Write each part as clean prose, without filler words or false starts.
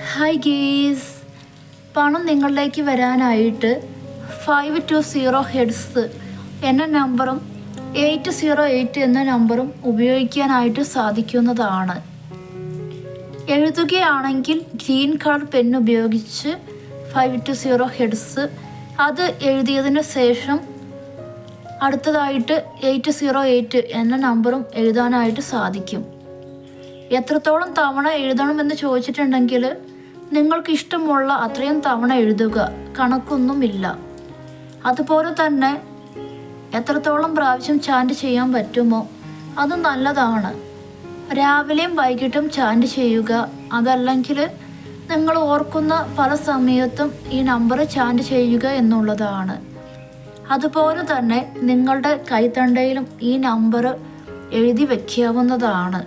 Hi ഗീസ്, പണം നിങ്ങളിലേക്ക് വരാനായിട്ട് 520 ഹെഡ്സ് എന്ന നമ്പറും 808 എന്ന നമ്പറും ഉപയോഗിക്കാനായിട്ട് സാധിക്കുന്നതാണ്. എഴുതുകയാണെങ്കിൽ ഗ്രീൻ കളർ പെൻ ഉപയോഗിച്ച് 520 ഹെഡ്സ് അത് എഴുതിയതിന് ശേഷം അടുത്തതായിട്ട് 808 എന്ന നമ്പറും എഴുതാനായിട്ട് സാധിക്കും. എത്രത്തോളം തവണ എഴുതണമെന്ന് ചോദിച്ചിട്ടുണ്ടെങ്കിൽ നിങ്ങൾക്ക് ഇഷ്ടമുള്ള അത്രയും തവണ എഴുതുക, കണക്കൊന്നുമില്ല. അതുപോലെ തന്നെ എത്രത്തോളം പ്രാവശ്യം ചാൻറ്റ് ചെയ്യാൻ പറ്റുമോ അത് നല്ലതാണ്. രാവിലെയും വൈകിട്ടും ചാൻറ്റ് ചെയ്യുക, അതല്ലെങ്കിൽ നിങ്ങൾ ഓർക്കുന്ന പല സമയത്തും ഈ നമ്പർ ചാൻറ്റ് ചെയ്യുക എന്നുള്ളതാണ്. അതുപോലെ തന്നെ നിങ്ങളുടെ കൈത്തണ്ടയിലും ഈ നമ്പർ എഴുതി വയ്ക്കാവുന്നതാണ്.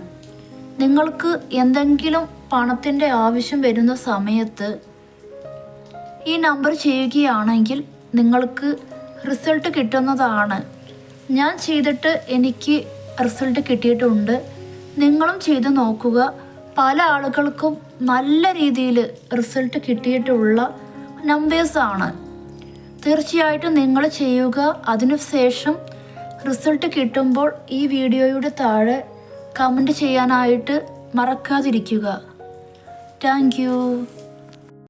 നിങ്ങൾക്ക് എന്തെങ്കിലും പണത്തിൻ്റെ ആവശ്യം വരുന്ന സമയത്ത് ഈ നമ്പർ ചെയ്യുകയാണെങ്കിൽ നിങ്ങൾക്ക് റിസൾട്ട് കിട്ടുന്നതാണ്. ഞാൻ ചെയ്തിട്ട് എനിക്ക് റിസൾട്ട് കിട്ടിയിട്ടുണ്ട്. നിങ്ങളും ചെയ്ത് നോക്കുക. പല ആളുകൾക്കും നല്ല രീതിയിൽ റിസൾട്ട് കിട്ടിയിട്ടുള്ള നമ്പേഴ്സാണ്. തീർച്ചയായിട്ടും നിങ്ങൾ ചെയ്യുക. അതിനുശേഷം റിസൾട്ട് കിട്ടുമ്പോൾ ഈ വീഡിയോയുടെ താഴെ കമൻറ്റ് ചെയ്യാനായിട്ട് മറക്കാതിരിക്കുക. Thank you.